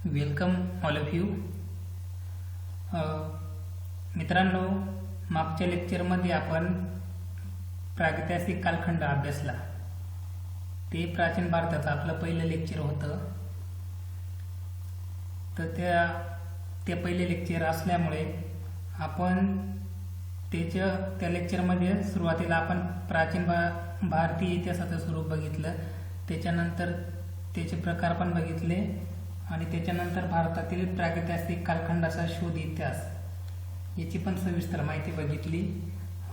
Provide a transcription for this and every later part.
Welcome all of you. मित्रांनो, मागच्या लेक्चरमध्ये आपण प्रागैतिहासिक कालखंड अभ्यासला. ते प्राचीन भारताचं आपलं पहिलं लेक्चर होतं. तर ते पहिलं लेक्चर असल्यामुळे आपण त्या लेक्चरमध्ये सुरुवातीला आपण प्राचीन भारतीय इतिहासाचं स्वरूप बघितलं, त्याच्यानंतर त्याचे प्रकार पण बघितले आणि त्याच्यानंतर भारतातील प्रागैतिहासिक कालखंडाचा शोध इतिहास याची पण सविस्तर माहिती बघितली.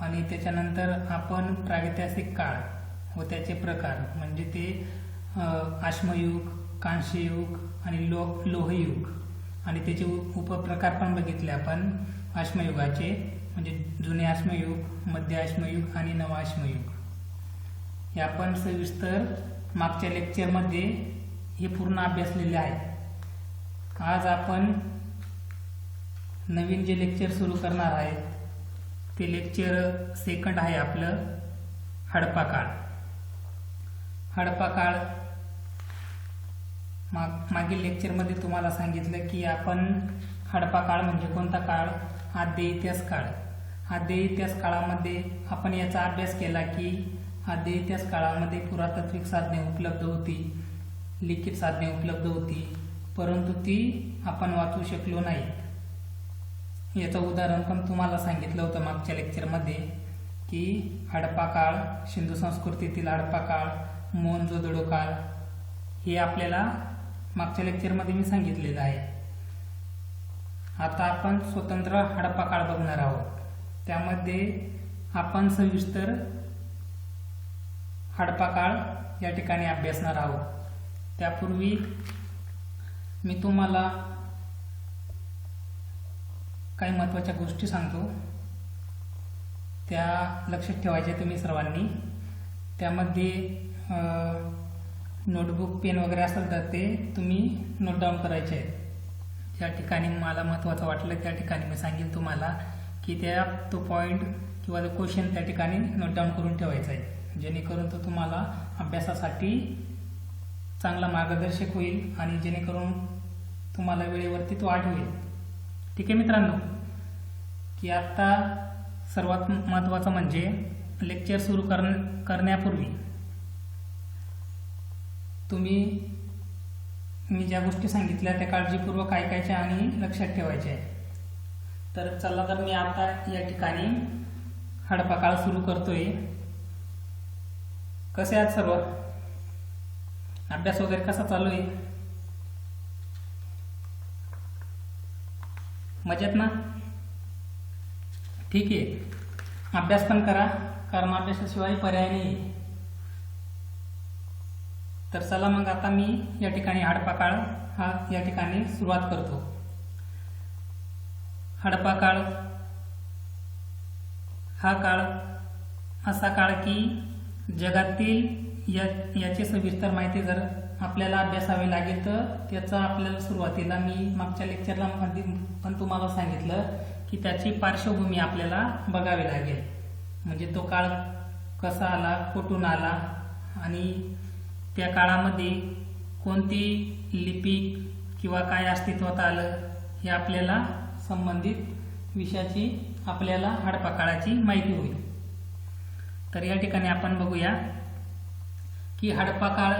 आणि त्याच्यानंतर आपण प्रागैतिहासिक काळ व त्याचे प्रकार म्हणजे ते आश्मयुग, कांस्ययुग आणि लोहयुग आणि त्याचे उपप्रकार पण बघितले आपण. आश्मयुगाचे म्हणजे जुने आश्मयुग, मध्य आश्मयुग आणि नव आश्मयुग हे आपण सविस्तर मागच्या लेक्चरमध्ये हे पूर्ण अभ्यासलेले आहे. आज आपण नवीन जे लेक्चर सुरू करणार आहे ते लेक्चर सेकंड आहे आपलं हडप्पा काळ. हडप्पा काळ मागील लेक्चरमध्ये तुम्हाला सांगितलं की आपण हडप्पा काळ म्हणजे कोणता काळ? आद्य इतिहास काळ. आद्य इतिहास काळामध्ये आपण याचा अभ्यास केला की आद्य इतिहास काळामध्ये पुरातात्विक साधने उपलब्ध होती, लिखित साधने उपलब्ध होती, परंतु ती आपण वाचू शकलो नाही. याचं उदाहरण पण तुम्हाला सांगितलं होतं मागच्या लेक्चरमध्ये की हडप्पा काळ, सिंधू संस्कृतीतील हडप्पा काळ, मोहनजोदडो काळ हे आपल्याला मागच्या लेक्चरमध्ये मी सांगितलेलं आहे. आता आपण स्वतंत्र हडप्पा काळ बघणार आहोत. त्यामध्ये आपण सविस्तर हडप्पा काळ या ठिकाणी अभ्यासणार आहोत. त्यापूर्वी मी तुम्हाला काही महत्त्वाच्या गोष्टी सांगतो, त्या लक्षात ठेवायच्या तुम्ही सर्वांनी. त्यामध्ये नोटबुक, पेन वगैरे असेल तर ते तुम्ही नोट डाऊन करायचे आहेत. ज्या ठिकाणी मला महत्त्वाचं वाटलं त्या ठिकाणी मी सांगेन तुम्हाला की तो पॉईंट किंवा तो क्वेश्चन त्या ठिकाणी नोट डाऊन करून ठेवायचा आहे, जेणेकरून तो तुम्हाला अभ्यासासाठी चांगला मार्गदर्शक होईल आणि जेणेकरून तुम्हाला वेळेवरती तो आठवेल. ठीक आहे मित्रांनो, की आता सर्वात महत्त्वाचं म्हणजे लेक्चर सुरू करण्यापूर्वी मी ज्या गोष्टी सांगितल्या त्या काळजीपूर्वक ऐकायच्या आणि लक्षात ठेवायच्या आहे. तर चला, तर मी आता या ठिकाणी हडप्पा काळ सुरू करतोय. कसे आहात सर्व? अभ्यास वगैरे कसा चालू आहे? मजेत ना? ठीक आहे, अभ्यास पण करा, कारण अभ्यासाशिवाय पर्याय नाही. तर चला मग आता मी या ठिकाणी हडप्पा काळ या ठिकाणी सुरुवात करतो. हडप्पा काळ हा काळ असा काळ की जगातील याची सविस्तर माहिती जर आपल्याला अभ्यासावी लागेल तर त्याचा आपल्याला सुरुवातीला मी मागच्या लेक्चरला पण तुम्हाला सांगितलं की त्याची पार्श्वभूमी आपल्याला बघावी लागेल. म्हणजे तो काळ कसा आला, कुठून आला आणि त्या काळामध्ये कोणती लिपी किंवा काय अस्तित्वात आलं हे आपल्याला संबंधित विषयाची आपल्याला हडप्पा काळाची माहिती होईल. तर या ठिकाणी आपण बघूया की हडप्पा काळ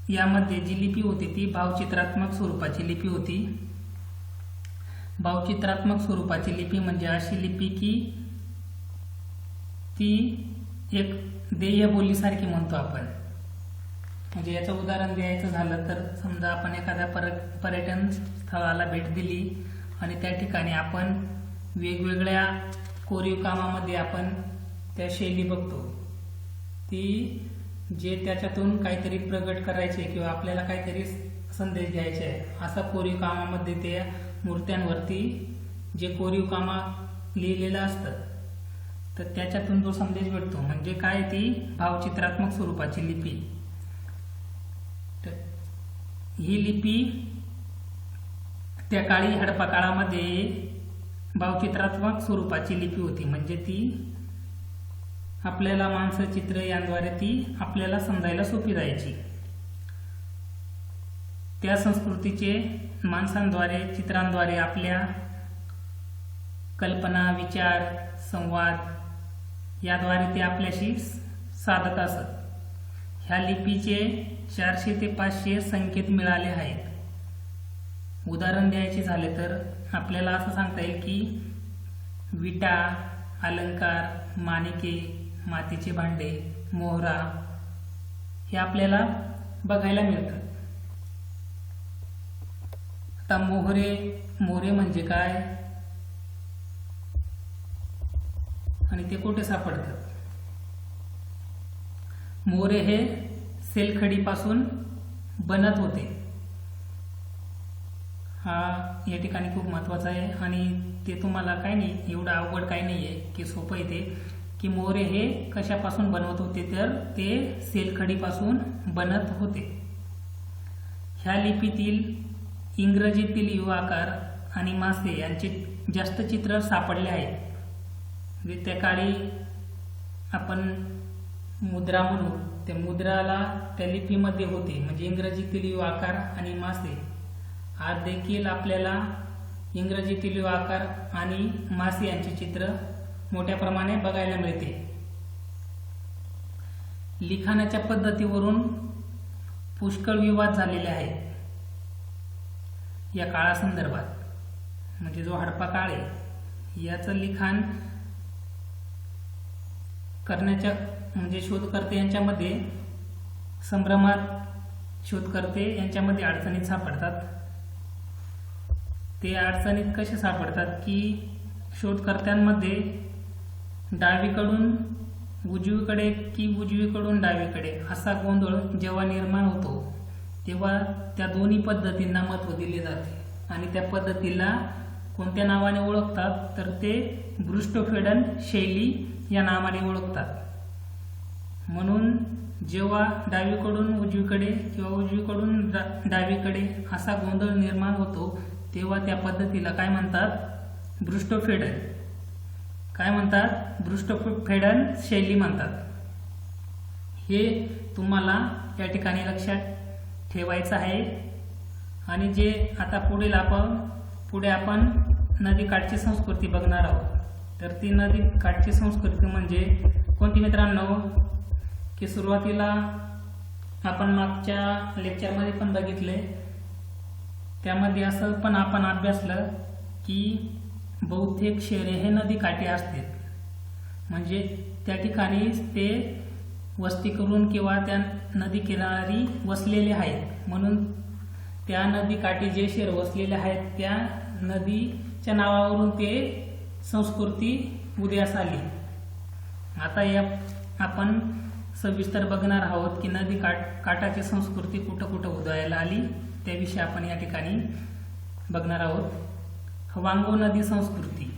यामध्ये जी लिपी होती ती भावचित्रात्मक स्वरूपाची लिपी होती. भावचित्रात्मक स्वरूपाची लिपी म्हणजे अशी लिपी की ती एक देयबोलीसारखी म्हणतो आपण. म्हणजे याचं उदाहरण द्यायचं झालं तर समजा आपण एखाद्या पर्यटन स्थळाला भेट दिली आणि त्या ठिकाणी आपण वेगवेगळ्या कोरीव कामामध्ये आपण त्या शैली बघतो, ती जे त्याच्यातून काहीतरी प्रगट करायचे किंवा आपल्याला काहीतरी संदेश द्यायचे आहे असा कोरीव कामामध्ये त्या मूर्त्यांवरती जे कोरीव कामा लिहिलेलं असतं तर त्याच्यातून जो संदेश भेटतो म्हणजे काय, ती भावचित्रात्मक स्वरूपाची लिपी. ही लिपी त्या काळी हडप्पा काळामध्ये भावचित्रात्मक स्वरूपाची लिपी होती. म्हणजे ती आपल्याला माणसं, चित्र यांद्वारे ती आपल्याला समजायला सोपी जायची. त्या संस्कृतीचे माणसांद्वारे, चित्रांद्वारे आपल्या कल्पना, विचार, संवाद याद्वारे ते आपल्याशी साधत असत. ह्या लिपीचे 400 ते 500 संकेत मिळाले आहेत. उदाहरण द्यायचे झाले तर आपल्याला असं सांगता येईल की विटा, अलंकार, माणिके, मातीचे भांडे, मोहरा हे आपल्याला बघायला मिळतात. आता मोहरे म्हणजे काय आणि ते कुठे सापडतात? मोहरे हे सेलखडीपासून बनत होते. हा या ठिकाणी खूप महत्त्वाचा आहे आणि ते तुम्हाला काय नाही, एवढं अवघड काही नाही आहे की सोपं येते की मोहरे हे कशापासून बनवत होते, तर ते सेलखडीपासून बनत होते. ह्या लिपीतील इंग्रजीतील युवाकार आणि मासे यांचे जास्त चित्र सापडले आहेत. म्हणजे त्या काळी आपण मुद्रा म्हणू, त्या मुद्राला त्या लिपीमध्ये होते. म्हणजे इंग्रजीतील आकार आणि मासे आज देखील आपल्याला इंग्रजीतील आकार आणि मासे यांचे चित्र मोठ्या प्रमाणे बघायला मिळते. लिखाणाच्या पद्धतीवरून पुष्कळ विवाद झालेले आहेत या काळासंदर्भात. म्हणजे जो हडप्पा काळ आहे याचं लिखाण करण्याच्या म्हणजे शोधकर्ते यांच्यामध्ये संभ्रमात, शोधकर्ते यांच्यामध्ये अडचणीत सापडतात. ते अडचणीत कसे सापडतात की शोधकर्त्यांमध्ये डावीकडून उजवीकडे की उजवीकडून डावीकडे असा गोंधळ जेव्हा निर्माण होतो तेव्हा त्या दोन्ही पद्धतींना महत्त्व दिले जाते आणि त्या पद्धतीला कोणत्या नावाने ओळखतात तर ते ब्रुस्टोफेडन शैली या नावाने ओळखतात. म्हणून जेव्हा डावीकडून उजवीकडे किंवा उजवीकडून डावीकडे असा गोंधळ निर्माण होतो तेव्हा त्या पद्धतीला काय म्हणतात? ब्रुस्टोफेडन. काय म्हणतात? ब्रुस्टोफेडन शैली म्हणतात. हे तुम्हाला या ठिकाणी लक्षात ठेवायचं आहे. आणि जे आता पुढे आपण नदीकाठची संस्कृती बघणार आहोत. तर ती नदीकाठची संस्कृती म्हणजे कोणती मित्रांनो? की सुरुवातीला आपण मागच्या लेक्चरमध्ये पण बघितले, त्यामध्ये असं पण आपण अभ्यासलं की बहुतेक शहरे हे नदीकाठी असतात. म्हणजे त्या ठिकाणी ते वस्ती करून किंवा त्या नदी किनारी वसलेले आहेत. म्हणून त्या नदीकाठी जे शहर वसलेले आहेत त्या नदीच्या नावावरून ते संस्कृती उदयास आली. आता या आपण सविस्तर बघणार आहोत की नदी काठाची संस्कृती कुठं कुठं उदयाला आली, त्याविषयी आपण या ठिकाणी बघणार आहोत. हवांगो नदी संस्कृती.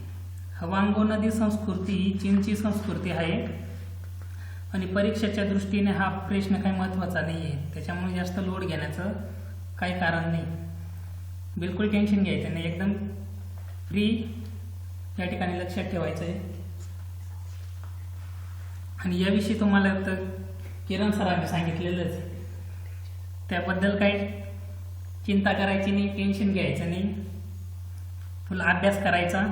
हवांगो नदी संस्कृती ही चीनची संस्कृती आहे आणि परीक्षेच्या दृष्टीने हा प्रश्न काही महत्त्वाचा नाही आहे, त्याच्यामुळे जास्त लोड घेण्याचं काही कारण नाही. बिलकुल टेन्शन घ्यायचं नाही, एकदम फ्री या ठिकाणी लक्षात ठेवायचं आहे. आणि याविषयी तुम्हाला तर किरण सरांनी सांगितलेलंच, त्याबद्दल काही चिंता करायची नाही, टेन्शन घ्यायचं नाही, फुल अभ्यास करायचा.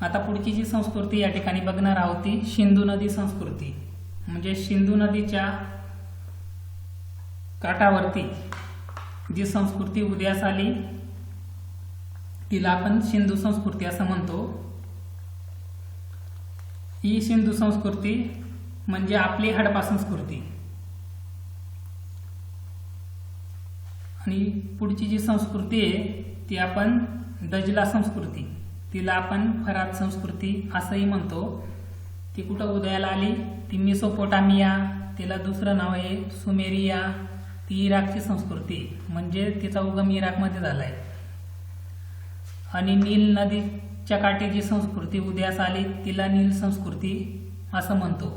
आता पुढची जी संस्कृती या ठिकाणी बघणार आहोत ती सिंधू नदी संस्कृती. म्हणजे सिंधू नदीच्या काठावरती जी संस्कृती उदयास आली तिला आपण सिंधू संस्कृती असं म्हणतो. ही सिंधू संस्कृती म्हणजे आपली हडप्पा संस्कृती. आणि पुढची जी संस्कृती आहे ती आपण डजला संस्कृती, तिला आपण फरात संस्कृती असंही म्हणतो. ती कुठं उदयाला आली? ती मेसोपोटामिया, तिला दुसरं नाव आहे सुमेरिया. ती इराकची संस्कृती, म्हणजे तिचा उगम इराकमध्ये झाला आहे. आणि नील नदीच्या काठी जी संस्कृती उदयास आली तिला नील संस्कृती असं म्हणतो.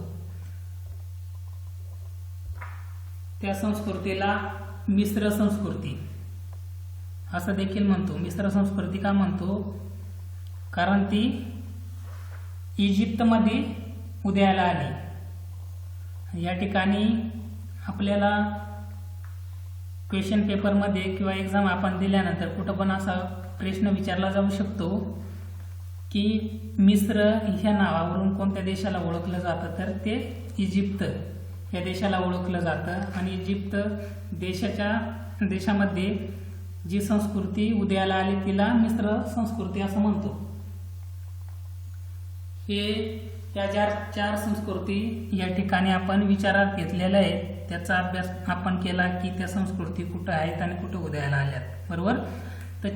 त्या संस्कृतीला मिश्र संस्कृती असं देखील म्हणतो. मिश्र संस्कृती का म्हणतो? कारण ती इजिप्तमध्ये उदयाला आली. या ठिकाणी आपल्याला क्वेश्चन पेपरमध्ये किंवा एक्झाम आपण दिल्यानंतर कुठं पण असा प्रश्न विचारला जाऊ शकतो की मिस्र ह्या नावावरून कोणत्या देशाला ओळखलं जातं, तर ते इजिप्त या देशाला ओळखलं जातं. आणि इजिप्त देशामध्ये जी संस्कृती उदयाला आली तिला मिस्र संस्कृती असं म्हणतो. या चार संस्कृती या ठिकाणी आपण विचारात घेतलेल्या आहेत. त्याचा अभ्यास आपण केला की त्या संस्कृती कुठं आहेत आणि कुठं उदयाला आल्यात, बरोबर. तर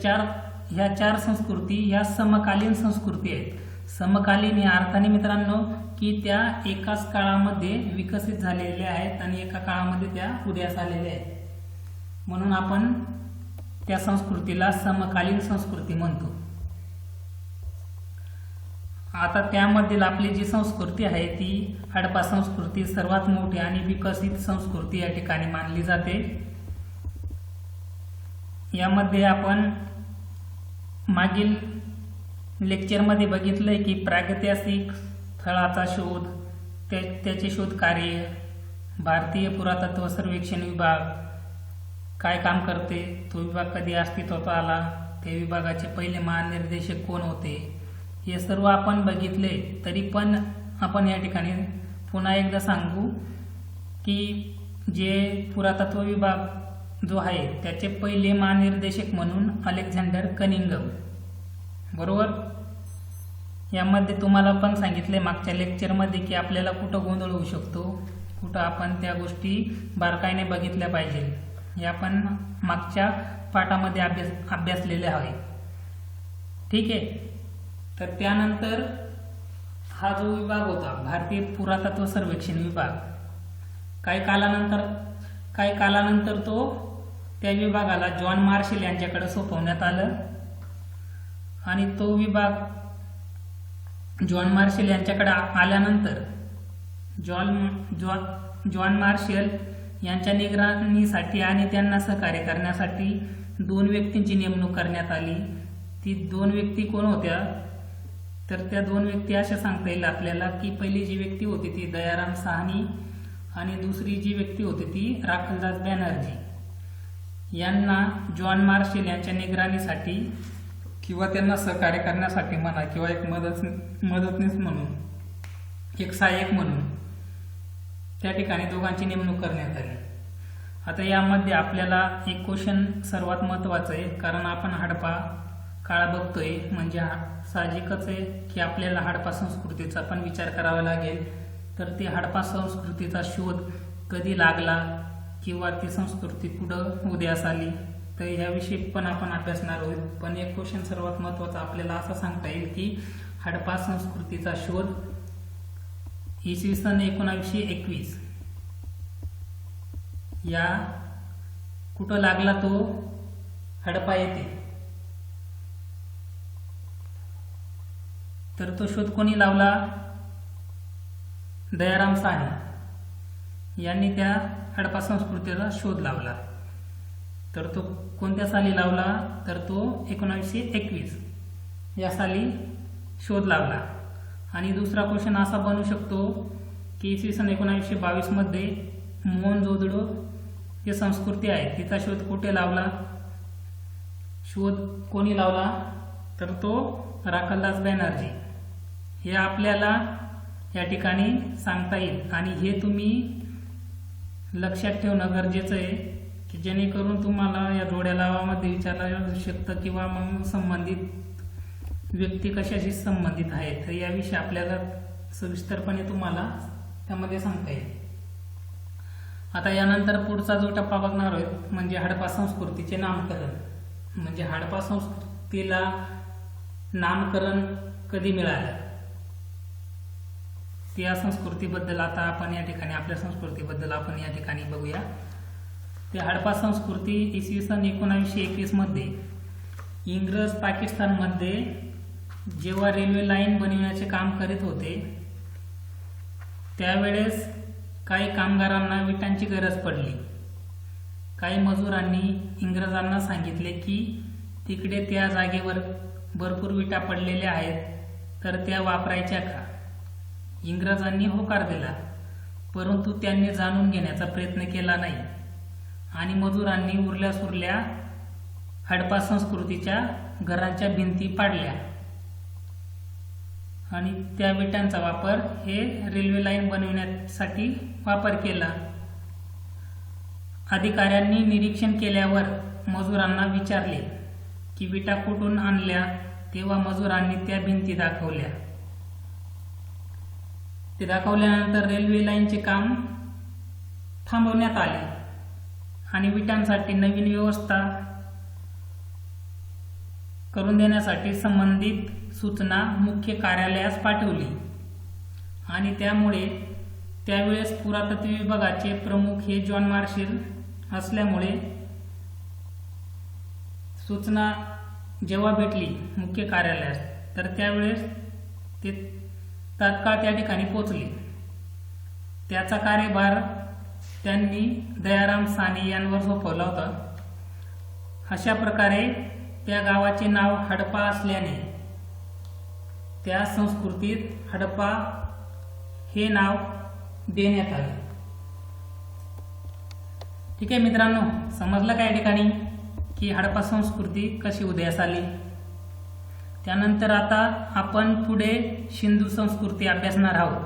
ह्या चार संस्कृती ह्या समकालीन संस्कृती आहेत. समकालीन या अर्थाने मित्रांनो की त्या एकाच काळामध्ये विकसित झालेल्या आहेत आणि एका काळामध्ये त्या उदयास आलेल्या आहेत, म्हणून आपण त्या संस्कृतीला समकालीन संस्कृती म्हणतो. आता त्यामधील आपली जी संस्कृती आहे ती हडप्पा संस्कृती सर्वात मोठी आणि विकसित संस्कृती या ठिकाणी मानली जाते. यामध्ये आपण मागील लेक्चरमध्ये बघितलंय की प्रागैतिहासिक स्थळाचा शोध, त्याचे शोध कार्य, भारतीय पुरातत्व सर्वेक्षण विभाग काय काम करते, तो विभाग कधी अस्तित्वात आला, त्या विभागाचे पहिले महानिर्देशक कोण होते, हे सर्व आपण बघितले. तरी पण आपण या ठिकाणी पुन्हा एकदा सांगू की जे पुरातत्व विभाग जो आहे त्याचे पहिले महानिर्देशक म्हणून अलेक्झांडर कनिंघम, बरोबर. यामध्ये तुम्हाला पण सांगितले मागच्या लेक्चरमध्ये की आपल्याला कुठं गोंधळ होऊ शकतो, कुठं आपण त्या गोष्टी बारकाईने बघितल्या पाहिजे, हे आपण मागच्या पाठामध्ये अभ्यासलेले आहे, ठीक आहे. तर त्यानंतर हा जो विभाग होता भारतीय पुरातत्व सर्वेक्षण विभाग, काही कालानंतर तो त्या विभागाला जॉन मार्शल यांच्याकडे सोपवण्यात आलं आणि तो विभाग जॉन मार्शल यांच्याकडे आल्यानंतर जॉन मार्शल यांच्या निगराणीसाठी आणि त्यांना सहकार्य करण्यासाठी 2 व्यक्तींची नेमणूक करण्यात आली. ती 2 व्यक्ती कोण होत्या, तर त्या 2 व्यक्ती अशा सांगता येईल आपल्याला की पहिली जी व्यक्ती होती ती दयाराम साहनी आणि दुसरी जी व्यक्ती होती ती राखलदास बॅनर्जी. यांना जॉन मार्शल यांच्या निगराणीसाठी किंवा त्यांना सहकार्य करण्यासाठी म्हणा किंवा एक मदतनीस म्हणून, एक सहाय्यक म्हणून त्या ठिकाणी दोघांची नेमणूक करण्यात आली. आता यामध्ये आपल्याला एक क्वेश्चन सर्वात महत्त्वाचं आहे, कारण आपण हडप्पा काळ बघतोय, म्हणजे साहजिकच आहे की आपल्याला हडप्पा संस्कृतीचा पण विचार करावा लागेल. तर ती हडप्पा संस्कृतीचा शोध कधी लागला किंवा ती संस्कृती कुठं उदयास आली, तर याविषयी पण आपण अभ्यासणार आहोत. पण एक क्वेश्चन सर्वात महत्त्वाचा आपल्याला असं सांगता येईल की हडप्पा संस्कृतीचा शोध इसवी सन 1921 या कुठं लागला, तो हडप्पा येथे. तर तो शोध कोणी लावला, दयाराम साहनी यांनी त्या हडप्पा संस्कृतीचा शोध लावला. तर तो कोणत्या साली लावला, तर तो 1921 या साली शोध लावला. आणि दुसरा क्वेश्चन असा बनू शकतो की इसवी सन 1922 मध्ये मोहनजोदडो ही संस्कृती आहे तिचा शोध कुठे लावला, शोध कोणी लावला, तर तो राखलदास बॅनर्जी. हे आपल्याला या ठिकाणी सांगता येईल आणि हे तुम्ही लक्षात ठेवणं गरजेचं आहे की जेणेकरून तुम्हाला या जोड्या लावामध्ये विचारला जाऊ शकतं किंवा मग संबंधित व्यक्ती कशाशी संबंधित आहे, तर याविषयी आपल्याला सविस्तरपणे तुम्हाला त्यामध्ये सांगता येईल. आता यानंतर पुढचा जो टप्पा बघणार आहोत म्हणजे हडप्पा संस्कृतीचे नामकरण. म्हणजे हडप्पा संस्कृतीला नामकरण कधी मिळालं, त्या संस्कृतीबद्दल आता आपण या ठिकाणी आपल्या संस्कृतीबद्दल आपण या ठिकाणी बघूया. ते हडप्पा संस्कृती इसवी सन 1921 मध्ये इंग्रज पाकिस्तानमध्ये जेव्हा रेल्वे लाईन बनविण्याचे काम करीत होते त्यावेळेस काही कामगारांना विटांची गरज पडली. काही मजुरांनी इंग्रजांना सांगितले की तिकडे त्या जागेवर भरपूर विटा पडलेल्या आहेत तर त्या वापरायच्या का. इंग्रजांनी होकार दिला. परंतु त्यांनी जाणून घेण्याचा प्रयत्न केला नाही आणि मजुरांनी उरल्या सुरल्या हडपा संस्कृतीच्या घरांच्या भिंती पाडल्या आणि त्या विटांचा वापर हे रेल्वे लाईन बनवण्यासाठी वापर केला. अधिकाऱ्यांनी निरीक्षण केल्यावर मजुरांना विचारले की विटा कुठून आणल्या, तेव्हा मजुरांनी त्या भिंती दाखवल्या. ते दाखवल्यानंतर रेल्वे लाईनचे काम थांबवण्यात आले आणि विटांसाठी नवीन व्यवस्था करून देण्यासाठी संबंधित सूचना मुख्य कार्यालयास पाठवली आणि त्यामुळे त्यावेळेस पुरातत्व विभागाचे प्रमुख हे जॉन मार्शल असल्यामुळे सूचना जेव्हा भेटली मुख्य कार्यालयास तर त्यावेळेस ते तात्काळ त्या ठिकाणी पोहोचले. त्याचा कार्यभार त्यांनी दयाराम साने यांवर सोपवला होता. अशा प्रकारे त्या गावाचे नाव हडपा असल्याने त्या संस्कृतीत हडपा हे नाव देण्यात आले. ठीक आहे मित्रांनो, समजलं का या ठिकाणी की हडपा संस्कृती कशी उदयास आली. त्यानंतर आता आपण पुढे सिंधू संस्कृती अभ्यासणार आहोत.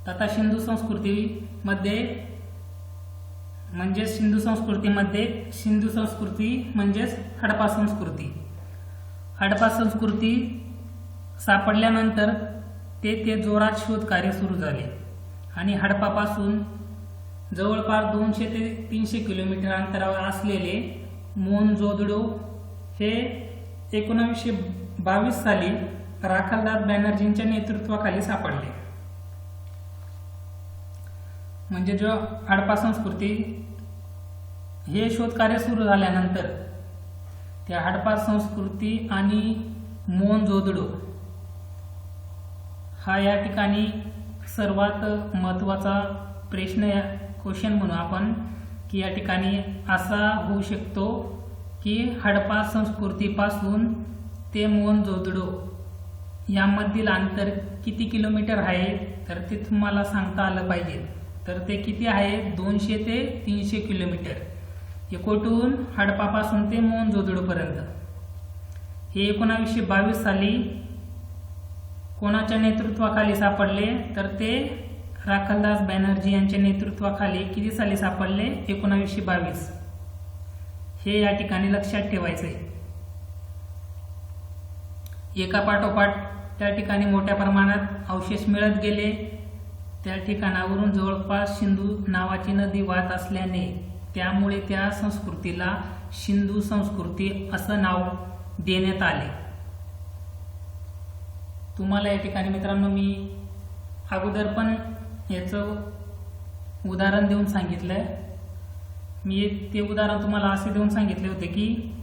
आता सिंधू संस्कृतीमध्ये सिंधू संस्कृती म्हणजेच हडपा संस्कृती. हडपा संस्कृती सापडल्यानंतर ते जोरात शोधकार्य सुरू झाले आणि हडपापासून जवळपास 200 ते 300 किलोमीटर अंतरावर असलेले मोहनजोदडो हे 1922 साली राखालदास बॅनर्जींच्या नेतृत्वाखाली सापडले. म्हणजे जो हडपा संस्कृती हे शोधकार्य सुरू झाल्यानंतर त्या हडपा संस्कृती आणि मोहनजोदडो हा या ठिकाणी सर्वात महत्त्वाचा क्वेश्चन म्हणू आपण की या ठिकाणी असा होऊ शकतो की हडपा संस्कृतीपासून ते मोहनजोदडो यामधील अंतर किती किलोमीटर आहे तर ते तुम्हाला सांगता आलं पाहिजे. तर ते किती आहे 200 ते 300 किलोमीटर. कोठून हडपापासून ते मोहनजोदडोपर्यंत. हे 1922 साली कोणाच्या नेतृत्वाखाली सापडले तर ते राखालदास बॅनर्जी यांच्या नेतृत्वाखाली किती साली सापडले 1922. हे या ठिकाणी लक्षात ठेवायचंय. एका पाठोपाठ त्या ठिकाणी मोठ्या प्रमाणात अवशेष मिळत गेले. त्या ठिकाणावरून जवळपास सिंधू नावाची नदी वाहत असल्याने त्यामुळे त्या संस्कृतीला सिंधू संस्कृती असं नाव देण्यात आले. तुम्हाला या ठिकाणी मित्रांनो मी अगोदर पण याचं उदाहरण देऊन सांगितलंय. मी ते उदाहरण तुम्हाला असे देऊन सांगितले होते की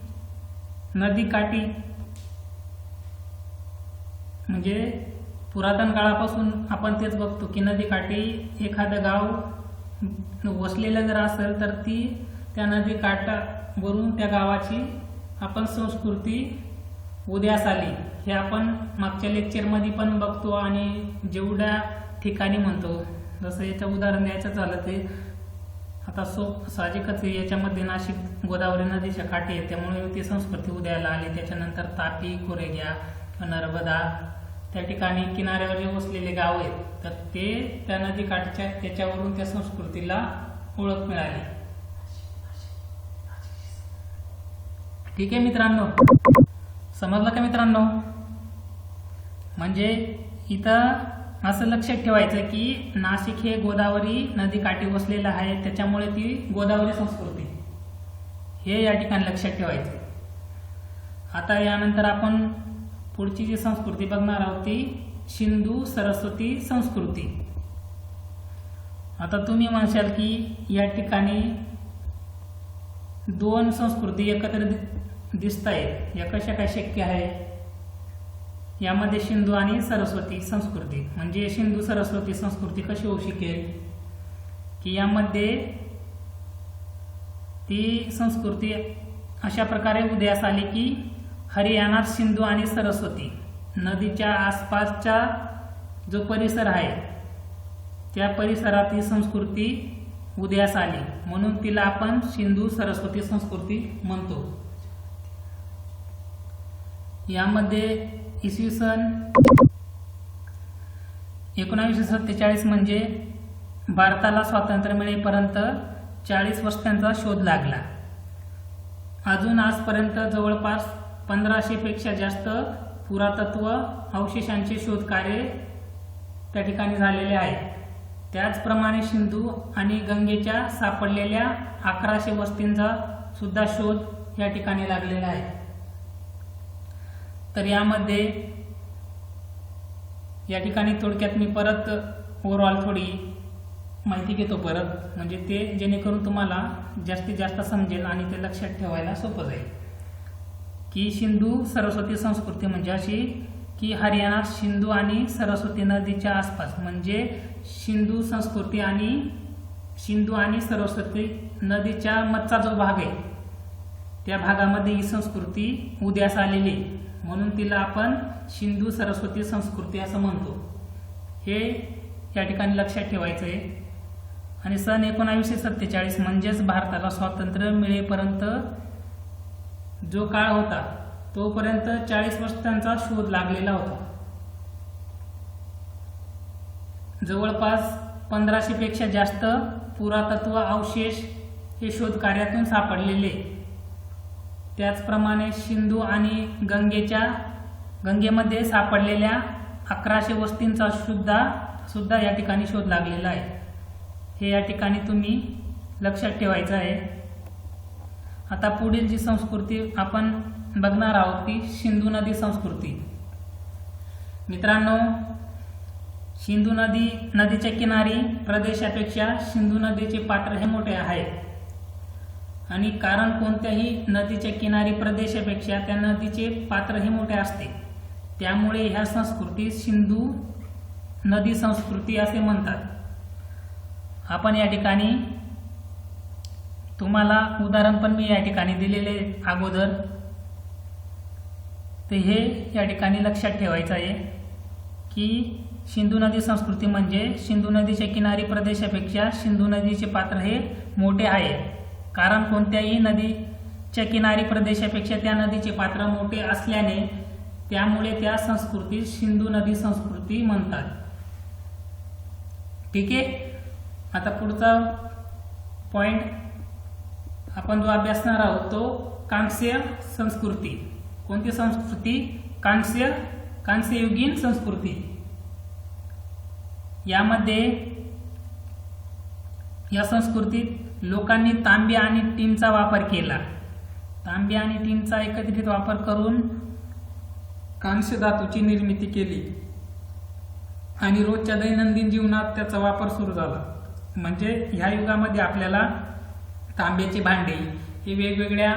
नदीकाठी म्हणजे पुरातन काळापासून आपण तेच बघतो की नदीकाठी एखादं गाव वसलेलं जर असेल तर ती त्या नदीकाठावरून त्या गावाची आपण संस्कृती उदयास आली हे आपण मागच्या लेक्चरमध्ये पण बघतो आणि जेवढ्या ठिकाणी म्हणतो. जसं याचं उदाहरण द्यायचं झालं ते आता साहजिकच याच्यामध्ये नाशिक गोदावरी नदीच्या काठी आहे त्यामुळे ती संस्कृती उदयाला आली. त्याच्यानंतर तापी, कोरेगाव, नर्मदा त्या ठिकाणी किनाऱ्यावर जे वसलेले गाव आहेत तर ते त्या नदीकाठच्या त्याच्यावरून त्या संस्कृतीला ओळख मिळाली. ठीक आहे मित्रांनो, समजलं का मित्रांनो. म्हणजे इथं असं लक्षात ठेवायचं की नाशिक हे गोदावरी नदीकाठी वसलेलं आहे त्याच्यामुळे ती गोदावरी संस्कृती हे या ठिकाणी लक्षात ठेवायचं. आता यानंतर आपण पुढची जी संस्कृती बघणार आहोत ती सिंधू सरस्वती संस्कृती. आता तुम्ही म्हणशाल की या ठिकाणी दोन संस्कृती एकत्र दिसत आहेत, या कशा काय शक्य आहे. यामध्ये सिंधू आणि सरस्वती संस्कृती म्हणजे सिंधू सरस्वती संस्कृती कशी होऊ शकेल की यामध्ये ती संस्कृती अशा प्रकारे उदयास आली की हरियाणात सिंधू आणि सरस्वती नदीच्या आसपासचा जो परिसर आहे त्या परिसरात ही संस्कृती उदयास आली, म्हणून तिला आपण सिंधू सरस्वती संस्कृती म्हणतो. यामध्ये इसवी सन 1947 म्हणजे भारताला स्वातंत्र्य मिळेपर्यंत 40 वर्षांचा शोध लागला. अजून आजपर्यंत जवळपास 1500 पेक्षा जास्त पुरातत्व अवशेषांचे शोध कार्य त्या ठिकाणी झालेले आहे. त्याचप्रमाणे सिंधू आणि गंगेच्या सापडलेल्या 1100 वस्तींचा सुद्धा शोध या ठिकाणी लागलेला आहे. तर यामध्ये या ठिकाणी थोडक्यात मी परत ओव्हरऑल थोडी माहिती घेतो परत, म्हणजे ते जेणेकरून तुम्हाला जास्तीत जास्त समजेल आणि ते लक्षात ठेवायला सोपं जाईल. की सिंधू सरस्वती संस्कृती म्हणजे अशी की हरियाणात सिंधू आणि सरस्वती नदीच्या आसपास, म्हणजे सिंधू संस्कृती आणि सिंधू आणि सरस्वती नदीच्या मधचा जो भाग आहे त्या भागामध्ये ही संस्कृती उदयास आलेली, म्हणून तिला आपण सिंधू सरस्वती संस्कृती असं म्हणतो. हे या ठिकाणी लक्षात ठेवायचं आहे. आणि सन 1947 म्हणजेच भारताला स्वातंत्र्य मिळेपर्यंत जो काळ होता तोपर्यंत 40 वर्षांचा शोध लागलेला होता. जवळपास 1500 पेक्षा जास्त पुरातत्व अवशेष हे शोध कार्यातून सापडलेले. त्याचप्रमाणे सिंधू आणि गंगेमध्ये सापडलेल्या 1100 वस्तींचा सुद्धा या ठिकाणी शोध लागलेला आहे. हे या ठिकाणी तुम्ही लक्षात ठेवायचं आहे. आता पुढील जी संस्कृती आपण बघणार आहोत ती सिंधू नदी संस्कृती. मित्रांनो, सिंधू नदीच्या किनारी प्रदेशापेक्षा सिंधू नदीचे पात्र हे मोठे आहे. आणि कारण कोणत्याही नदीच्या किनारी प्रदेशापेक्षा त्या नदीचे पात्र हे मोठे असते, त्यामुळे ह्या संस्कृती सिंधू नदी संस्कृती असे म्हणतात. आपण या ठिकाणी तुम्हाला उदाहरण पण मी या ठिकाणी दिलेले अगोदर, तर हे या ठिकाणी लक्षात ठेवायचं आहे की सिंधू नदी संस्कृती म्हणजे सिंधू नदीच्या किनारी प्रदेशापेक्षा सिंधू नदीचे पात्र हे मोठे आहे. कारण कोणत्याही नदीच्या किनारी प्रदेशापेक्षा त्या नदीचे पात्र मोठे असल्याने त्यामुळे त्या संस्कृती सिंधू नदी संस्कृती म्हणतात. ठीक आहे. आता पुढचा पॉइंट आपण जो अभ्यासणार आहोत तो कांस्य संस्कृती. कोणती संस्कृती? कांस्ययुगीन संस्कृती. यामध्ये या संस्कृतीत लोकांनी तांबे आणि टीनचा वापर केला. तांबे आणि टीनचा एकत्रित वापर करून कांस्य धातूची निर्मिती केली आणि रोजच्या दैनंदिन जीवनात त्याचा वापर सुरू झाला. म्हणजे ह्या युगामध्ये आपल्याला तांब्याची भांडी हे वेगवेगळ्या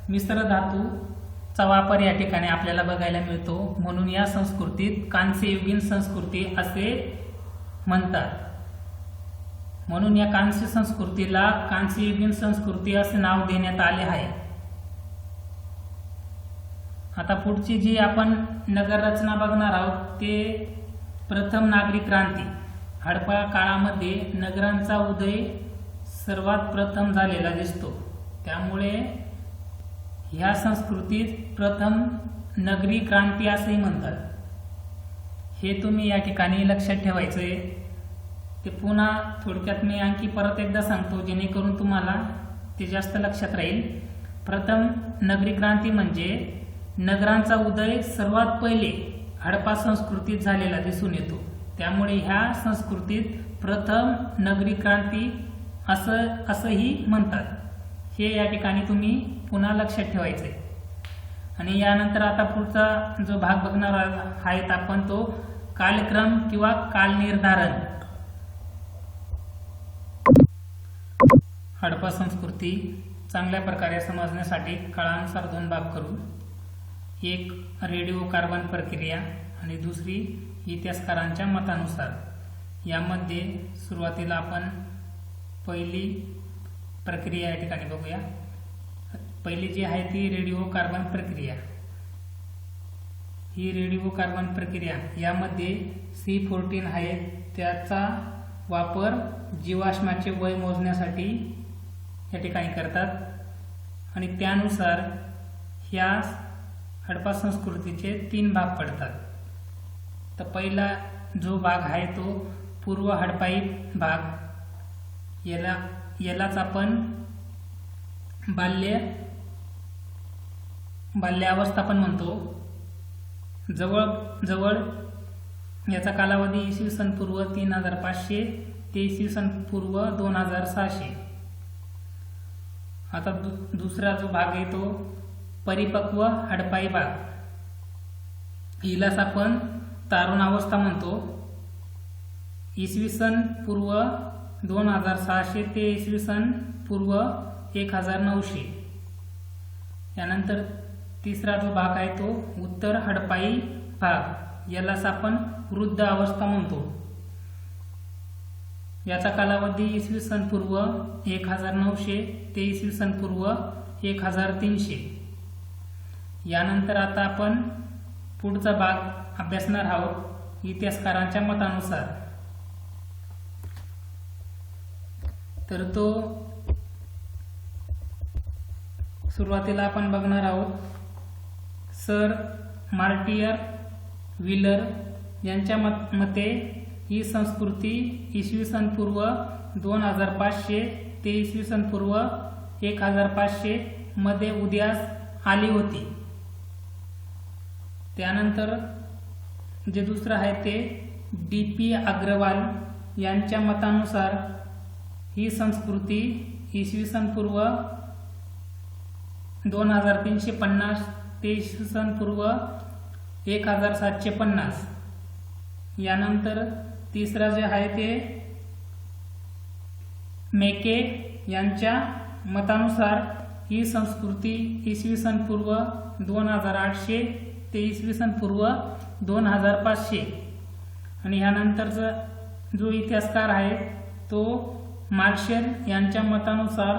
मिश्र धातूचा वापर या ठिकाणी आपल्याला बघायला मिळतो. म्हणून या संस्कृतीत कांस्ययुगीन संस्कृती असे म्हणतात. म्हणून या कांस्य संस्कृतीला कांस्ययुगीन संस्कृती असे नाव देण्यात आले आहे. आता पुढची जी आपण नगर रचना बघणार आहोत ते प्रथम नागरी क्रांती. हडप्पा काळामध्ये नगरांचा उदय सर्वात प्रथम झालेला दिसतो, त्यामुळे ह्या संस्कृतीत प्रथम नगरी क्रांती असेही म्हणतात. हे तुम्ही या ठिकाणी लक्षात ठेवायचं आहे. ते पुन्हा थोडक्यात मी आणखी परत एकदा सांगतो जेणेकरून तुम्हाला ते जास्त लक्षात राहील. प्रथम नगरी क्रांती म्हणजे नगरांचा उदय सर्वात पहिले हडप्पा संस्कृतीत झालेला दिसून येतो, त्यामुळे ह्या संस्कृतीत प्रथम नगरी क्रांती असंही म्हणतात. हे या ठिकाणी तुम्ही पुन्हा लक्षात ठेवायचे. आणि यानंतर आता पुढचा जो भाग बघणार आहेत आपण तो कालक्रम किंवा कालनिर्धारण. हडप्पा संस्कृती चांगल्या प्रकारे समजण्यासाठी काळानुसार दोन भाग करू. एक रेडिओ कार्बन प्रक्रिया आणि दुसरी इतिहासकारांच्या मतानुसार. यामध्ये सुरुवातीला आपण पहिली प्रक्रिया या ठिकाणी बघूया. पहिली जी आहे ती रेडिओ कार्बन प्रक्रिया. ही रेडिओ कार्बन प्रक्रिया यामध्ये C14 आहे, त्याचा वापर जीवाश्माचे वय मोजण्यासाठी या ठिकाणी करतात आणि त्यानुसार ह्या हडप्पा संस्कृतीचे 3 भाग पडतात. तर पहिला जो भाग आहे तो पूर्व हडप्पाई भाग, यालाच आपण बाल्यावस्था पण म्हणतो. जवळ याचा कालावधी इसवी सन पूर्व 3500 ते इसवी सन पूर्व 2600. आता दुसरा जो भाग आहे तो परिपक्व हडप्पाई भाग, हिलाच आपण तारुणावस्था म्हणतो. इसवी सन पूर्व 2600 ते इसवी सन पूर्व 1900. यानंतर तिसरा जो भाग आहे तो उत्तर हडप्पाई भाग, यालाच आपण वृद्ध अवस्था म्हणतो. याचा कालावधी इसवी सन पूर्व 1900 ते इसवी सन पूर्व 1300. यानंतर आता आपण पुढचा भाग अभ्यासणार आहोत इतिहासकारांच्या मतानुसार. तर तो सुरुवातीला आपण बघणार आहोत सर मार्टियर व्हीलर यांच्या मते ही संस्कृती इसवी सन पूर्व 2500 ते इसवी सन पूर्व 1500 मध्ये उदयास आली होती. त्यानंतर जे दुसरं आहे ते D.P. अग्रवाल यांच्या मतानुसार ही संस्कृती इसवी सन पूर्व 2350 ते इसवी सन पूर्व 1750. यानंतर तिसरा जे आहे ते मेके यांच्या मतानुसार ही संस्कृती इसवी सन पूर्व 2800 ते इसवी सन पूर्व 2500. आणि यानंतरचा जो इतिहासकार आहे तो मार्शल यांच्या मतानुसार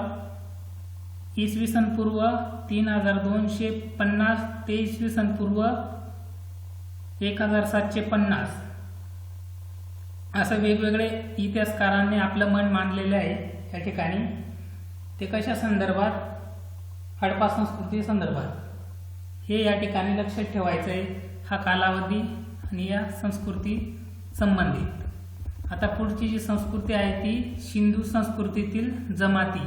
इसवी सन पूर्व 3250 ते इसवी सन पूर्व 1750. असं वेगवेगळे इतिहासकारांनी आपलं मन मांडलेले आहे या ठिकाणी. ते कशा संदर्भात? हडप्पा संस्कृती संदर्भात. हे या ठिकाणी लक्षात ठेवायचं आहे, हा कालावधी आणि या संस्कृती संबंधित. आता पुढची जी संस्कृती आहे ती सिंधू संस्कृतीतील जमाती.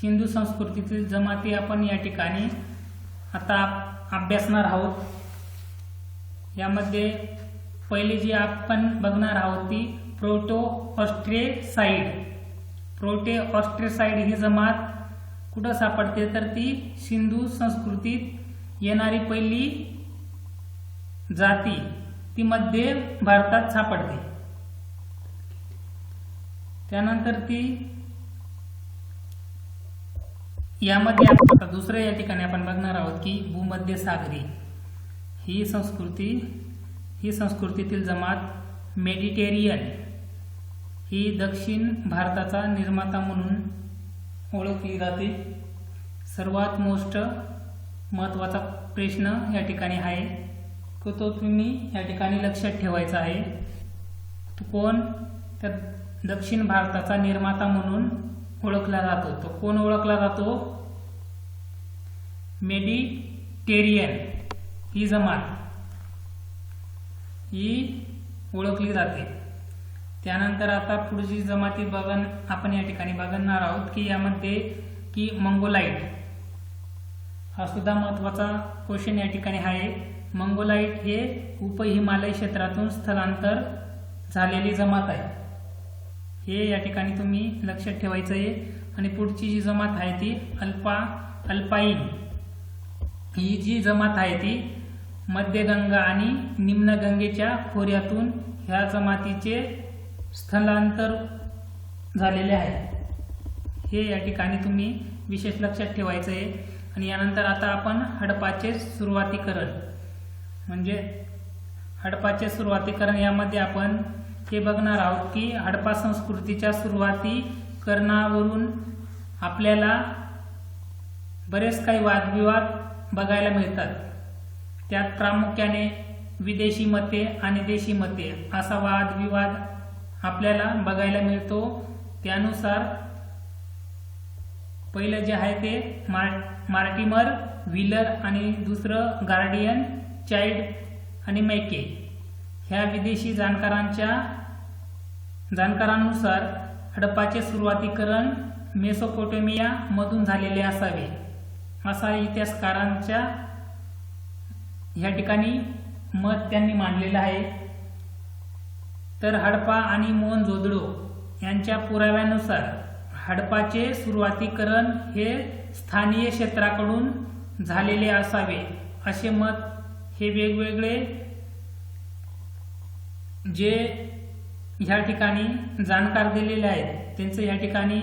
सिंधू संस्कृतीतील जमाती आपण या ठिकाणी आता अभ्यासणार आहोत. यामध्ये पहिली जी आपण बघणार आहोत ती प्रोटो ऑस्ट्रेसाइड ही जमात कुठं सापडते तर ती सिंधू संस्कृतीत येणारी पहिली जाती ती मध्य भारतात सापडते. त्यानंतर ती यामध्ये आता दुसऱ्या या ठिकाणी आपण बघणार आहोत की भूमध्य सागरी ही संस्कृतीतील जमात मेडिटेरियन ही दक्षिण भारताचा निर्माता म्हणून ओळखली जाते. सर्वात महत्त्वाचा प्रश्न या ठिकाणी आहे तो तुम्ही या ठिकाणी लक्षात ठेवायचा आहे. तो कोण? तर दक्षिण भारताचा निर्माता म्हणून ओळखला जातो. तो कोण ओळखला जातो? मेडिटेरियन ही जमात ही ओळखली जाते. त्यानंतर आता पुढची जमाती आपण या ठिकाणी बघणार आहोत की यामध्ये की मंगोलाइट हा सुद्धा महत्त्वाचा क्वेश्चन या ठिकाणी आहे. मंगोलाइट हे उपहिमालय क्षेत्रातून स्थलांतर झालेली जमात आहे. हे या ठिकाणी तुम्ही लक्षात ठेवायचं आहे. आणि पुढची जी जमात आहे ती अल्पाईन ही जी जमात आहे ती मध्य गंगा आणि निम्न गंगेच्या खोऱ्यातून ह्या जमातीचे स्थलांतर झालेले आहे. हे या ठिकाणी तुम्ही विशेष लक्षात ठेवायचं आहे. आणि यानंतर आता आपण हडप्पाचे सुरुवातीकरण म्हणजे हडप्पाचे सुरुवातीकरण यामध्ये आपण हे बघणार आहोत की हडप्पा संस्कृतीच्या सुरुवातीकरणावरून आपल्याला बरेच काही वादविवाद बघायला मिळतात. त्यात प्रामुख्याने विदेशी मते आणि देशी मते असा वादविवाद आपल्याला बघायला मिळतो। त्यानुसार पहिलं जे आहे ते मार्टिमर, व्हीलर आणि दुसरं गार्डियन, चाइल्ड आणि मैके ह्या विदेशी जाणकारांनुसार हडप्पाचे सुरुवातीकरण मेसोपोटेमिया मधून झालेले असावे असा इतिहासकारांच्या ह्या ठिकाणी मत त्यांनी मांडलेलं आहे। तर हडप्पा आणि मोहनजोदडो यांच्या पुराव्यानुसार हडप्पाचे सुरुवातीकरण हे स्थानीय क्षेत्राकडून झालेले असावे असे मत हे वेगवेगळे जे ह्या ठिकाणी जाणकार दिलेले आहेत त्यांचं ह्या ठिकाणी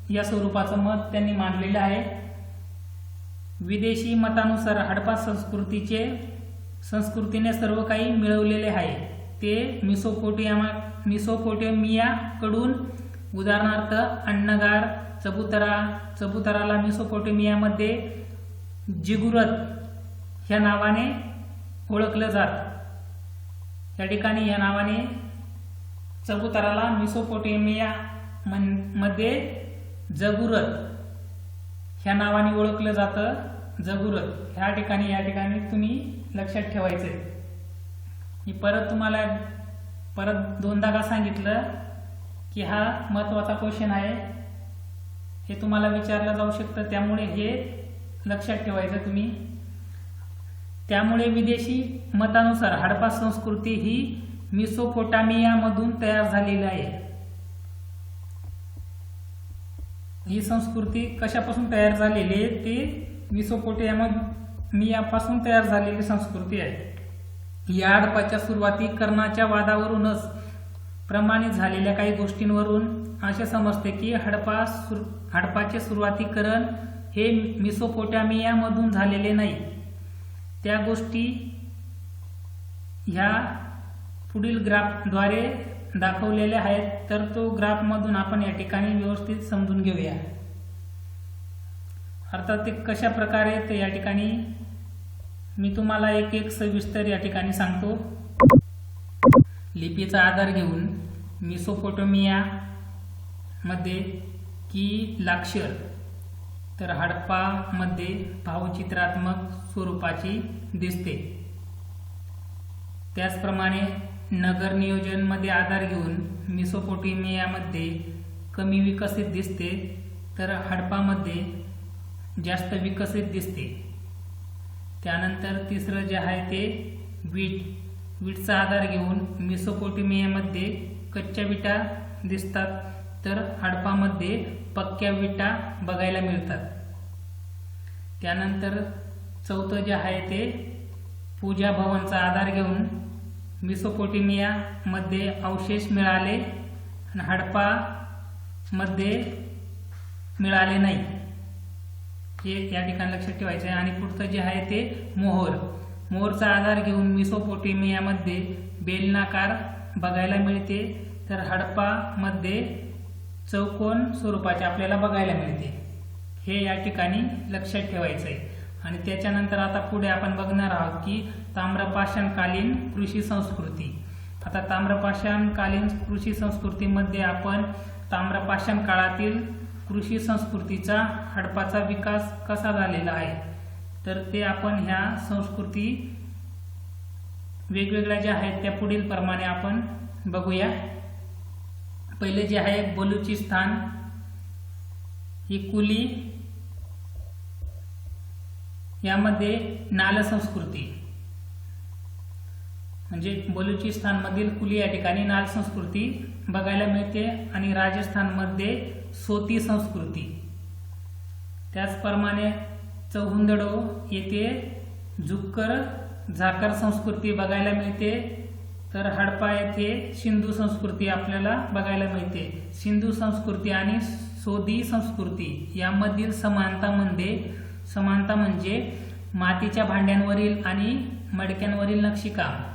या स्वरूपाचं मत त्यांनी मांडलेलं आहे। विदेशी मतानुसार हडप्पा संस्कृतीने सर्व काही मिळवलेले आहे ते मेसोपोटेमियाकडून, उदाहरणार्थ अन्नगार, चबुतराला मेसोपोटेमियामध्ये जिगुरत ह्या नावाने ओळखलं जात। या ठिकाणी या नावाने चबुतराला मेसोपोटेमिया मध्ये जगुरत ह्या नावाने ओळखलं जातं। जगुरत या ठिकाणी तुम्ही लक्षात ठेवायचंय। मी तुम्हाला परत दोनदा का सांगितलं की हा महत्वाचा क्वेश्चन आहे, हे तुम्हाला विचारलं जाऊ शकतं, त्यामुळे हे लक्षात ठेवायचं तुम्ही। त्यामुळे विदेशी मतानुसार हडप्पा संस्कृती ही मेसोपोटामियामधून तयार झालेली आहे। ही संस्कृती कशापासून तयार झालेली आहे? ते मेसोपोटामियापासून तयार झालेली संस्कृती आहे। या हडप्पाच्या सुरुवातीकरणाच्या वादावरूनच प्रमाणित झालेल्या काही गोष्टींवरून असे समजते की हडप्पाचे सुरुवातीकरण हे मेसोपोटामियामधून झालेले नाही। त्या गोष्टी ह्या पुढील ग्राफद्वारे दाखवलेल्या आहेत, तर तो ग्राफ मधून आपण या ठिकाणी व्यवस्थित समजून घेऊया। अर्थात ते कशा प्रकारे ते या ठिकाणी मी तुम्हाला एक सविस्तर या ठिकाणी सांगतो। लिपीचा आधार घेऊन मेसोपोटेमिया मध्ये की लाक्षर तर हडप्पा मध्ये भावचित्रात्मक स्वरूपाची दिसते। त्याचप्रमाणे नगर नियोजन मध्ये आधार घेऊन मेसोपोटेमियामध्ये कमी विकसित दिसते, तर हडप्पामध्ये जास्त विकसित दिसते। त्यानंतर तिसरं जे आहे ते वीटचा आधार घेऊन मेसोपोटेमियामध्ये कच्च्या विटा दिसतात, तर हडप्पामध्ये पक्क्या विटा बघायला मिळतात। त्यानंतर चौथं जे आहे ते पूजा भवनचा आधार घेऊन मेसोपोटेमियामध्ये अवशेष मिळाले आणि हडप्पामध्ये मिळाले नाही, हे या ठिकाणी लक्षात ठेवायचे आहे। आणि पुढचं जे आहे ते मोहरचा आधार घेऊन मेसोपोटेमियामध्ये बेलनाकार बघायला मिळते, तर हडप्पामध्ये चौकोन स्वरूपाचे आपल्याला बघायला मिळते, हे या ठिकाणी लक्षात ठेवायचं आहे। आणि त्याच्यानंतर आता पुढे आपण बघणार आहोत की ताम्रपाषाणकालीन कृषी संस्कृती। आता ताम्रपाषाणकालीन कृषी संस्कृतीमध्ये आपण ताम्रपाषाण काळातील कृषी संस्कृतीचा हडप्पाचा विकास कसा झालेला आहे, तर ते आपण ह्या संस्कृती वेगवेगळ्या ज्या आहेत त्या पुढील प्रमाणे आपण बघूया। पहिले जे आहे बलुचिस्तान ही कुली, यामध्ये नाल संस्कृती म्हणजे बलुचिस्तान मधील कुली या ठिकाणी नाल संस्कृती बघायला मिळते। आणि राजस्थान मध्ये सोती संस्कृती, त्याचप्रमाणे चौहुंदडो येथे झाकर संस्कृती बघायला मिळते, तर हडप्पा येथे सिंधू संस्कृती आपल्याला बघायला मिळते। सिंधू संस्कृती आणि सोदी संस्कृती यामधील समानता म्हणजे मातीच्या भांड्यांवरील आणि मडक्यांवरील नक्षीकाम।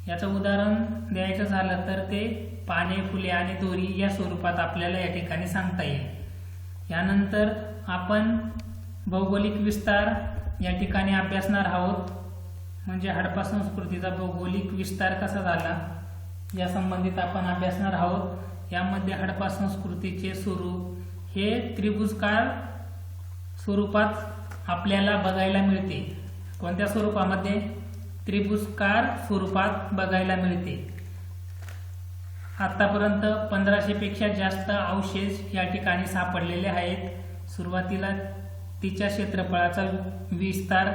याचं उदाहरण द्यायचं झालं तर ते पाने, फुले आणि दोरी या स्वरूपात आपल्याला या ठिकाणी सांगता येईल। यानंतर आपण भौगोलिक विस्तार या ठिकाणी अभ्यासणार आहोत, म्हणजे हडप्पा संस्कृतीचा भौगोलिक विस्तार कसा झाला या संबंधित आपण अभ्यासणार आहोत। यामध्ये हडप्पा संस्कृतीचे स्वरूप हे त्रिभुजकाळ स्वरूपात आपल्याला बघायला मिळते। कोणत्या स्वरूपामध्ये? त्रिभुजकाळ स्वरूपात बघायला मिळते। आतापर्यंत 1500 पेक्षा जास्त अवशेष या ठिकाणी सापडलेले आहेत। सुरुवातीला तिच्या क्षेत्रफळाचा विस्तार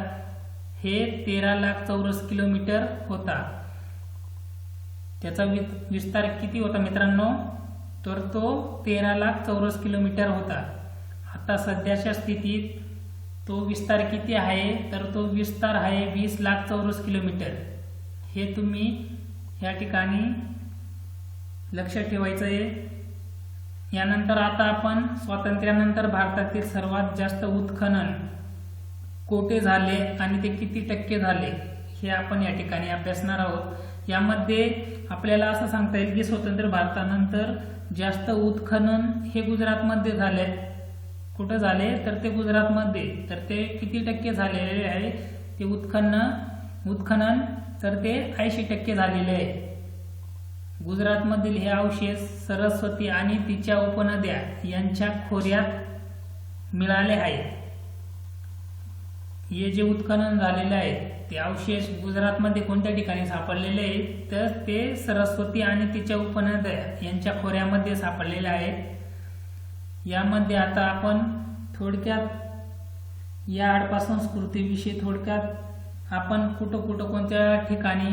हे 13 लाख चौरस किलोमीटर होता। त्याचा विस्तार किती होता मित्रांनो? तर तो 13 लाख चौरस किलोमीटर होता। आता सध्याच्या स्थितीत तो विस्तार किती आहे? तर तो विस्तार आहे 20 लाख चौरस किलोमीटर। हे तुम्ही या ठिकाणी लक्षात ठेवायचं आहे। यानंतर आता आपण स्वातंत्र्यानंतर भारतातील सर्वात जास्त उत्खनन कोठे झाले आणि ते किती टक्के झाले हे आपण या ठिकाणी अभ्यासणार आहोत। यामध्ये आपल्याला असं सांगता येईल की स्वतंत्र भारतानंतर जास्त उत्खनन हे गुजरातमध्ये झाले। कुठं झाले? तर ते गुजरातमध्ये। तर ते किती टक्के झालेले आहे ते उत्खनन? तर ते 80% झालेले आहे। गुजरातमधील हे अवशेष सरस्वती आणि तिच्या उपनद्या यांच्या खोऱ्यात मिळाले आहेत। हे जे उत्खनन झालेले आहे ते अवशेष गुजरातमध्ये कोणत्या ठिकाणी सापडलेले आहेत? तर ते सरस्वती आणि तिच्या उपनद्या यांच्या खोऱ्यामध्ये सापडलेले आहेत। यामध्ये आता आपण थोडक्यात या हडप्पा संस्कृतीविषयी थोडक्यात आपण कुठं कोणत्या ठिकाणी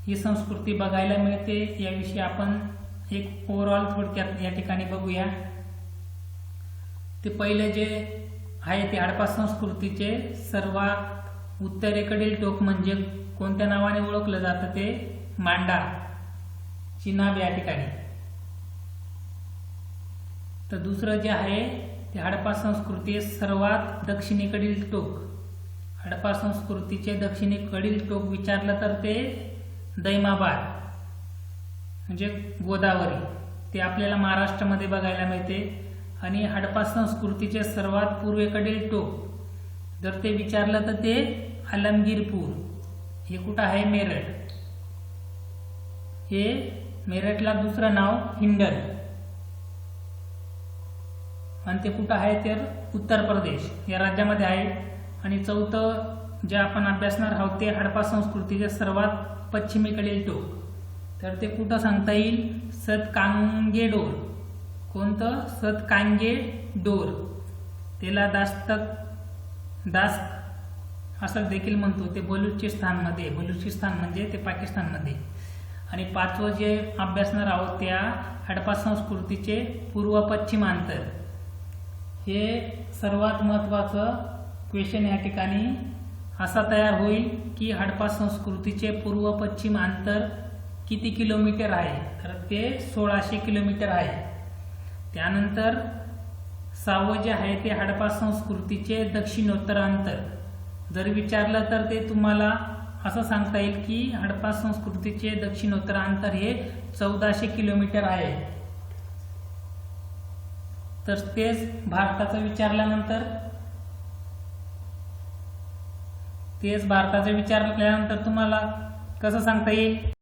ही संस्कृती बघायला मिळते याविषयी आपण एक ओव्हरऑल थोडक्यात या ठिकाणी बघूया। ते पहिले जे आहे ते हडप्पा संस्कृतीचे सर्वात उत्तरेकडील टोक म्हणजे कोणत्या नावाने ओळखलं जातं? ते मांडा चिनाब या ठिकाणी। तर दुसरं जे आहे ते हडप्पा संस्कृती सर्वात दक्षिणेकडील टोक। हडप्पा संस्कृतीचे दक्षिणेकडील टोक विचारलं तर ते दैमाबाद म्हणजे गोदावरी, ते आपल्याला महाराष्ट्रामध्ये बघायला मिळते। आणि हडप्पा संस्कृतीचे सर्वात पूर्वेकडील टोक जर ते विचारलं तर ते आलमगीरपूर, हे कुठं आहे? मेरठ। हे मेरठला दुसरं नाव हिंडन, आणि ते कुठं आहे? तर उत्तर प्रदेश या राज्यामध्ये आहे। आणि चौथं जे आपण अभ्यासणार आहोत ते हडप्पा संस्कृतीचे सर्वात पश्चिमेकडील टोक, तर ते कुठं सांगता येईल? सतकांगेडोर। कोणतं? सतकांगेडोर। त्याला दास्क असं देखील म्हणतो। ते बलुचिस्तानमध्ये, बलुचिस्तान म्हणजे ते पाकिस्तानमध्ये। आणि पाचवं जे अभ्यासणार आहोत त्या हडप्पा संस्कृतीचे पूर्व पश्चिम अंतर। हे सर्वात महत्वाचं क्वेश्चन या ठिकाणी असा तयार होईल की हडप्पा संस्कृतीचे पूर्व पश्चिम अंतर किती किलोमीटर आहे? तर ते 1600 किलोमीटर आहे। त्यानंतर 6वं जे आहे ते हडप्पा संस्कृतीचे दक्षिणोत्तर अंतर जर विचारलं तर ते तुम्हाला असं सांगता येईल की हडप्पा संस्कृतीचे दक्षिणोत्तर अंतर हे 1400 किलोमीटर आहे। तर तेच भारताचं विचारल्यानंतर तुम्हाला कसं सांगता येईल?